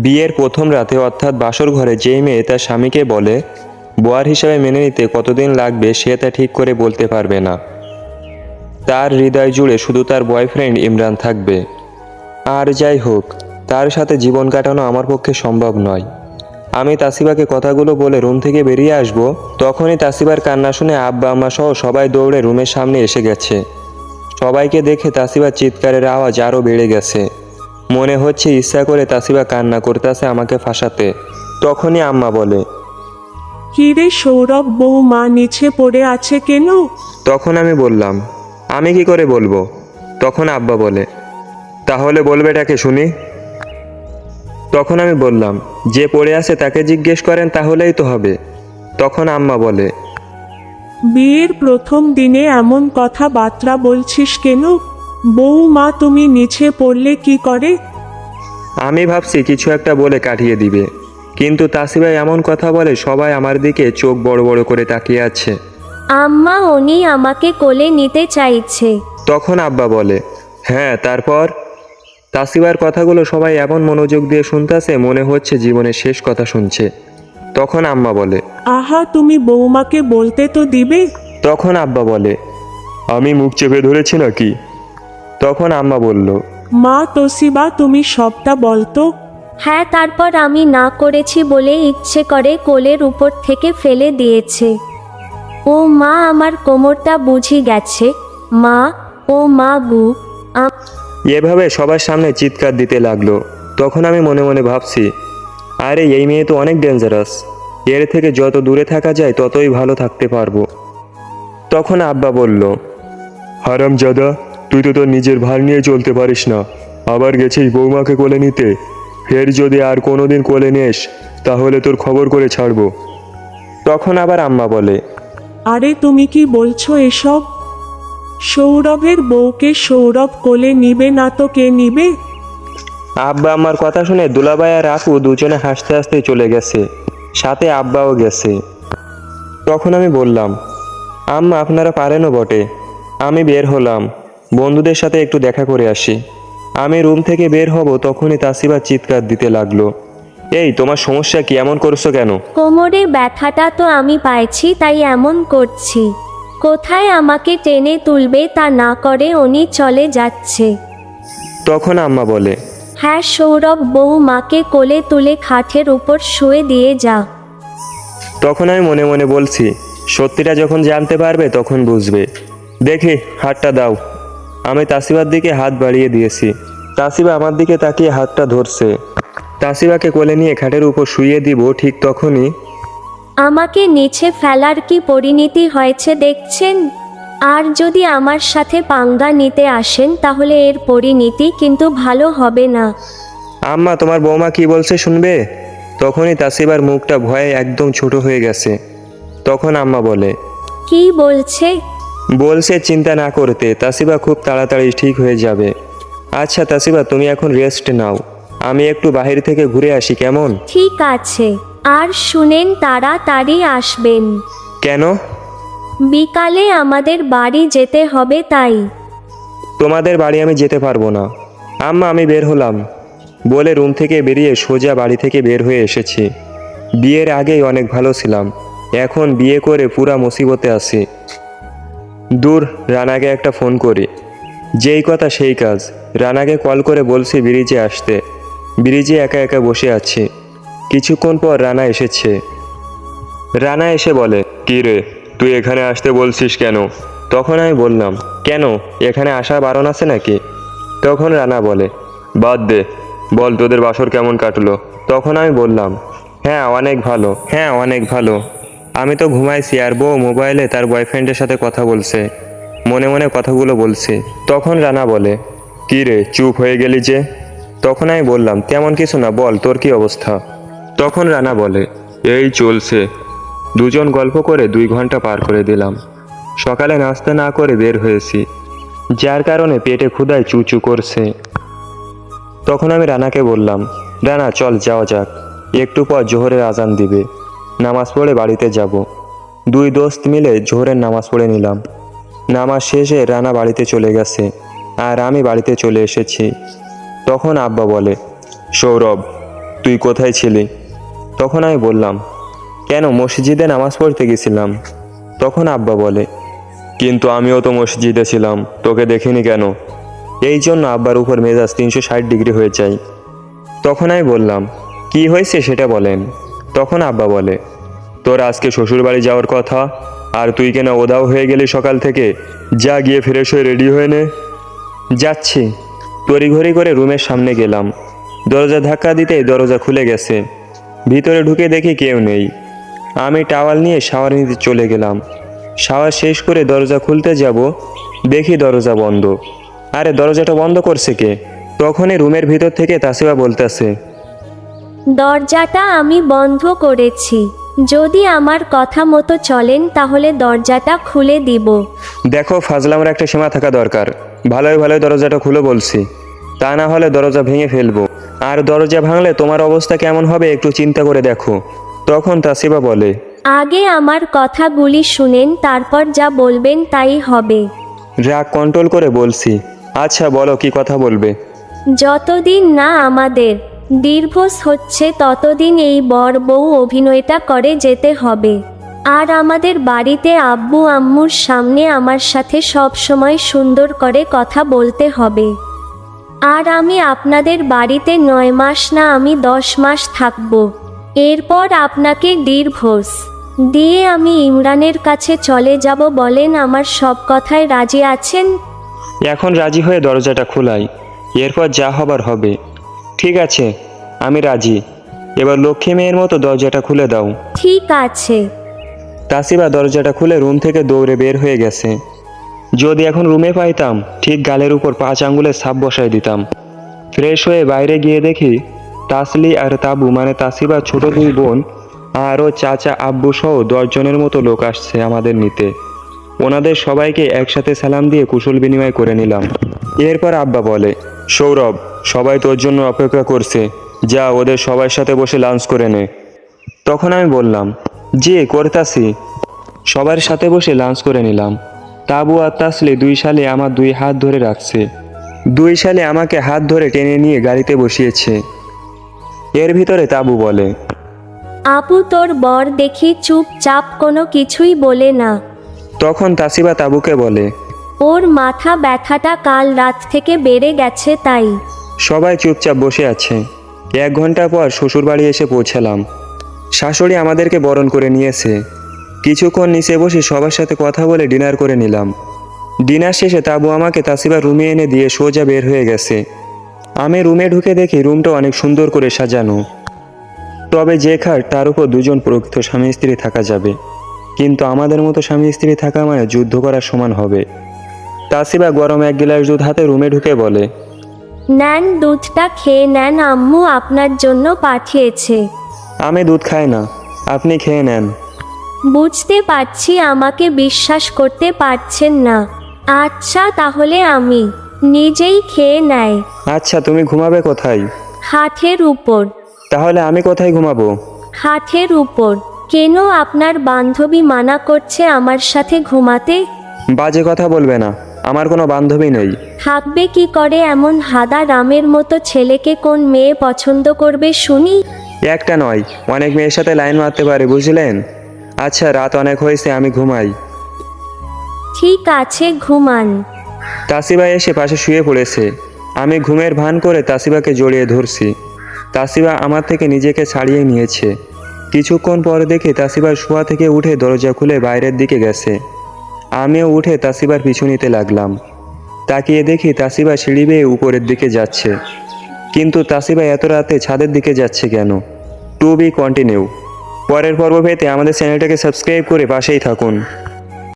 বিয়ের প্রথম রাতে অর্থাৎ বাসর ঘরে যেই মেয়ে তার স্বামীকে বলে বর হিসাবে মেনে নিতে কতদিন লাগবে সে তা ঠিক করে বলতে পারবে না। তার হৃদয় জুড়ে শুধু তার বয়ফ্রেন্ড ইমরান থাকবে। আর যাই হোক, তার সাথে জীবন কাটানো আমার পক্ষে সম্ভব নয়। আমি তাসিবাকে কথাগুলো বলে রুম থেকে বেরিয়ে আসব, তখনই তাসিবার কান্না শুনে আব্বা আম্মা সহ সবাই দৌড়ে রুমের সামনে এসে গেছে। সবাইকে দেখে তাসিবার চিৎকারের আওয়াজ আরও বেড়ে গেছে। মনে হচ্ছে ইচ্ছা করে তাসিবা কান্না করতেছে আমাকে ফাঁসাতে। তখনই আম্মা বলে, কিরে সৌরভ, বৌমা নিচে পড়ে আছে কেন? তখন আমি বললাম, আমি কি করে বলবো? তখন আব্বা বলে, তাহলে বলবেটাকে শুনি। তখন আমি বললাম, যে পড়ে আছে তাকে জিজ্ঞেস করেন তাহলেই তো হবে। তখন আম্মা বলে, বিয়ের প্রথম দিনে এমন কথাবার্তা বলছিস কেন? বৌমা তুমি নিচে পড়লে কি করে? আমি ভাবছি কিছু একটা বলে কাটিয়ে দিবে, কিন্তু তাসিবা এমন কথা বলে সবাই আমার দিকে চোখ বড় বড় করে তাকিয়ে আছে। আম্মা, উনি আমাকে কোলে নিতে চাইছে। তখন আব্বা বলে, হ্যাঁ তারপর? তাসিবার কথাগুলো সবাই এমন মনোযোগ দিয়ে শুনতেছে মনে হচ্ছে জীবনের শেষ কথা শুনছে। তখন আম্মা বলে, আহা, তুমি বৌমাকে বলতে তো দিবে। তখন আব্বা বলে, আমি মুখ চেপে ধরেছি নাকি? তখন আম্মা বলল, মা তোসিবা, তুমি সবটা বলতো। হ্যাঁ, তারপর আমি না করেছি বলে ইচ্ছে করে কোলের উপর থেকে ফেলে দিয়েছে। ও মা, আমার কোমরটা বুঝি গেছে। মা, ও মা গু। এভাবে সবার সামনে চিৎকার দিতে লাগলো। তখন আমি মনে মনে ভাবছি, আরে এই মেয়ে তো অনেক ডেঞ্জারাস, এর থেকে যত দূরে থাকা যায় ততই ভালো থাকতে পারবো। তখন আব্বা বলল, হারামজাদা, তুই তো তোর নিজের ভার নিয়ে চলতে পারিস না, আবার গেছিস বৌমাকে কোলে নিতে। ফের যদি আর কোনোদিন কোলে নিস তাহলে তোর খবর করে ছাড়বো। তখন আবার আম্মা বলে, আরে তুমি কি বলছো এসব? সৌরভের বউকে সৌরভ কোলে নিবে না তো কে নিবে? আব্বা আম্মার কথা শুনে দুলাভাই আর আপু দুজনে হাসতে হাসতে চলে গেছে, সাথে আব্বাও গেছে। তখন আমি বললাম, আম্মা আপনারা পারেনও বটে। আমি বের হলাম, বন্ধুদের সাথে একটু দেখা করে আসি। আমি রুম থেকে বের হব তখনই তাসিবা চিৎকার দিতে লাগলো, এই তোমার সমস্যা কি, এমন করছো কেন? কোমরে ব্যথাটা তো আমি পাইছি, তাই এমন করছি। কোথায় আমাকে টেনে তুলবে তা না করে উনি চলে যাচ্ছে। তখন আম্মা বলে, হ্যাঁ সৌরভ, বৌমাকে কোলে তুলে খাটের উপর শুয়ে দিয়ে যা। তখন আমি মনে মনে বলছি, সত্যিটা যখন জানতে পারবে তখন বুঝবে। দেখি হাতটা দাও। আমি তাসিবার দিকে হাত বাড়িয়ে দিয়েছি। তাসিবা আমার দিকে তাকিয়ে হাতটা ধরছে। তাসিবাকে কোলে নিয়ে খাটের উপর শুইয়ে দিব, ঠিক তখনই আমাকে নিচে ফেলার কি পরিণতি হয়েছে দেখছেন? আর যদি আমার সাথে পাঙ্গা নিতে আসেন তাহলে এর পরিণতি কিন্তু ভালো হবে না। আম্মা, তোমার বৌমা কি বলছে শুনবে? তখনই তাসিবার মুখটা ভয়ে একদম ছোট হয়ে গেছে। তখন আম্মা বলে, কি বলছে? বলছে চিন্তা না করতে, তাসিবা খুব তাড়াতাড়ি ঠিক হয়ে যাবে। আচ্ছা তাসিবা, তুমি এখন রেস্ট নাও, আমি একটু বাহির থেকে ঘুরে আসি, কেমন? ঠিক আছে, আর শুনেন তাড়াতাড়ি আসবেন। কেন? বিকালে আমাদের বাড়ি যেতে হবে তাই। তোমাদের বাড়ি আমি যেতে পারবো না। আম্মা, আমি বের হলাম বলে রুম থেকে বেরিয়ে সোজা বাড়ি থেকে বের হয়ে এসেছি। বিয়ের আগেই অনেক ভালো ছিলাম, এখন বিয়ে করে পুরা মুসিবতে আছি। দূর, রানাকে একটা ফোন করি। যেই কথা সেই কাজ, রানাকে কল করে বলছি ব্রিজে আসতে। ব্রিজে একা একা বসে আছি। কিছুক্ষণ পর রানা এসেছে। রানা এসে বলে, কি রে, তুই এখানে আসতে বলছিস কেন? তখন আমি বললাম, কেন, এখানে আসা বারণ আছে নাকি? তখন রানা বলে, বাদ দে, বল তোদের বাসর কেমন কাটলো? তখন আমি বললাম, হ্যাঁ অনেক ভালো। আমি তো ঘুমাইছি আর বউ মোবাইলে তার বয়ফ্রেন্ডের সাথে কথা বলছে, মনে মনে কথাগুলো বলছে। তখন রানা বলে, কি রে, চুপ হয়ে গেলি যে? তখন আমি বললাম, তেমন কিছু না, বল তোর কি অবস্থা? তখন রানা বলে, এই চলছে। দুজন গল্প করে 2 ঘন্টা পার করে দিলাম। সকালে নাস্তা না করে বের হয়েছি, যার কারণে পেটে ক্ষুধায় চুচু করছে। তখন আমি রানাকে বললাম, রানা চল যাওয়া যাক, একটু পর জোহরের আজান দিবে, নামাজ পড়ে বাড়িতে যাব। 2 দোস্ত মিলে জোহরের নামাজ পড়ে নিলাম। নামাজ শেষে রানা বাড়িতে চলে গেছে আর আমি বাড়িতে চলে এসেছি। তখন আব্বা বলে, সৌরভ, তুই কোথায় ছিলি? তখন আমি বললাম, কেন, মসজিদে নামাজ পড়তে গেছিলাম। তখন আব্বা বলে, কিন্তু আমিও তো মসজিদে ছিলাম, তোকে দেখিনি কেন? এই জন্য আব্বার উপর মেজাজ 360 ডিগ্রি হয়ে যায়। তখন আমি বললাম, কি হয়েছে সেটা বলেন। তখন আব্বা বলে, তোর আজকে শ্বশুরবাড়ি যাওয়ার কথা, আর তুই কেন ওদাও হয়ে গেলি সকাল থেকে? যা গিয়ে ফ্রেশ হয়ে রেডি হয়ে নে। যাচ্ছি। তড়িঘড়ি করে রুমের সামনে গেলাম। দরজা ধাক্কা দিতেই দরজা খুলে গেছে। ভিতরে ঢুকে দেখি কেউ নেই। আমি টাওয়াল নিয়ে শাওয়ার নিতে চলে গেলাম। শাওয়ার শেষ করে দরজা খুলতে যাব, দেখি দরজা বন্ধ। আরে দরজাটা বন্ধ করছে কে? তখনই রুমের ভিতর থেকে তাসিবা বলতেছে, দরজাটা আমি বন্ধ করেছি, যদি আমার কথা মতো চলেন তাহলে দরজাটা খুলে দিব। দেখো, ফাজলামের একটা সীমা থাকা দরকার। ভালোই ভালোই দরজাটা খুলে বলছি, তা না হলে দরজা ভেঙে ফেলবো। আর দরজা ভাঙলে তোমার অবস্থা কেমন হবে একটু চিন্তা করে দেখো। তখন তাসিবা বলে, আগে আমার কথাগুলি শুনেন, তারপর যা বলবেন তাই হবে। রাগ কন্ট্রোল করে বলছি, আচ্ছা বলো, কি কথা বলবে? যতদিন না আমাদের ডিভোর্স হচ্ছে ততদিন এই বর বউ অভিনয়টা করে যেতে হবে। আর আমাদের বাড়িতে আব্বু আম্মুর সামনে আমার সাথে সব সময় সুন্দর করে কথা বলতে হবে। আর আমি আপনাদের বাড়িতে 9 মাস না, আমি 10 মাস থাকব। এরপর আপনাকে ডিভোর্স দিয়ে আমি ইমরানের কাছে চলে যাব। বলেন, আমার সব কথায় রাজি আছেন? এখন রাজি হয়ে দরজাটা খোলাই, এরপর যা হবার হবে। ঠিক আছে, আমি রাজি। এবার লক্ষ্মী মেয়ের মতো দরজাটা খুলে দাও। ঠিক আছে। তাসিবা দরজাটা খুলে রুম থেকে দৌড়ে বের হয়ে গেছে। যদি এখন রুমে পাইতাম, ঠিক গালের উপর 5 আঙ্গুলের ছাপ বসাই দিতাম। ফ্রেশ হয়ে বাইরে গিয়ে দেখি তাসলি আর তাবু, মানে তাসিবার ছোট 2 বোন আরও চাচা আব্বু সহ 10 জনের মতো লোক আসছে আমাদের নিতে। ওনাদের সবাইকে একসাথে সালাম দিয়ে কুশল বিনিময় করে নিলাম। এরপর আব্বা বলে, সৌরভ, সবাই তোর জন্য অপেক্ষা করছে, যা ওদের সবার সাথে বসে লাঞ্চ করে নে। তখন আমি বললাম, জি করতাছি। সবার সাথে বসে লাঞ্চ করে নিলাম। তাবু আর তাসলি 2 শালে আমার 2 হাত ধরে রাখছে। 2 শালে আমাকে হাত ধরে টেনে নিয়ে গাড়িতে বসিয়েছে। এর ভিতরে তাবু বলে, আপু, তোর বর দেখি চুপচাপ, কোনো কিছুই বলে না। তখন তাসিবা তাবুকে বলে, ওর মাথা ব্যথাটা কাল রাত থেকে বেড়ে গেছে তাই। সবাই চুপচাপ বসে আছে। 1 ঘন্টা পর শ্বশুরবাড়ি এসে পৌঁছালাম। শাশুড়ি আমাদেরকে বরণ করে নিয়েছে। কিছুক্ষণ নিচে বসে সবার সাথে কথা বলে ডিনার করে নিলাম। ডিনার শেষে তাবু আমাকে তাসিবার রুমে এনে দিয়ে সোজা বের হয়ে গেছে। আমি রুমে ঢুকে দেখি রুমটা অনেক সুন্দর করে সাজানো। তবে যে খাট, তার উপর 2 জন প্রকৃত স্বামী স্ত্রী থাকা যাবে, কিন্তু আমাদের মতো স্বামী স্ত্রী থাকা মানে যুদ্ধ করার সমান হবে। তাসিবা গরম 1 গ্লাস দুধ হাতে রুমে ঢুকে বলে, নেন, দুধটা খেয়ে নেন, আম্মু আপনার জন্য পাঠিয়েছে। আমি দুধ খাই না, আপনি খেয়ে নেন। বুঝতে পারছি আমাকে বিশ্বাস করতে পারছেন না। আচ্ছা, তাহলে আমি নিজেই খেয়ে নেয়। আচ্ছা, তুমি ঘুমাবে কোথায়? খাটের উপর। তাহলে আমি কোথায় ঘুমাবো? খাটের উপর। কেন, আপনার বান্ধবী মানা করছে আমার সাথে ঘুমাতে? বাজে কথা বলবে না, আমার কোনো বান্ধবী নেই। থাকবে কি করে? এমন হাদা রামের মতো ছেলেকে কোন মেয়ে পছন্দ করবে শুনি? একটা নয়, অনেক মেয়ের সাথে লাইন মারতে পারে, বুঝলেন? আচ্ছা, রাত অনেক হয়েছে, আমি ঘুমাই। ঠিক আছে, ঘুমান। তাসিবা এসে পাশে শুয়ে পড়েছে। আমি ঘুমের ভান করে তাসিবাকে জড়িয়ে ধরছি। তাসিবা আমার থেকে নিজেকে ছাড়িয়ে নিয়েছে। কিছুক্ষণ পর দেখি তাসিবার শোয়া থেকে উঠে দরজা খুলে বাইরের দিকে গেছে। আমিও উঠে তাসিবার পিছু নিতে লাগলাম। তাকিয়ে দেখি তাসিবা সিঁড়ি বেয়ে উপরের দিকে যাচ্ছে। কিন্তু তাসিবা এত রাতে ছাদের দিকে যাচ্ছে কেন? To be continued. পরের পর্ব পেতে আমাদের চ্যানেলটাকে সাবস্ক্রাইব করে পাশেই থাকুন।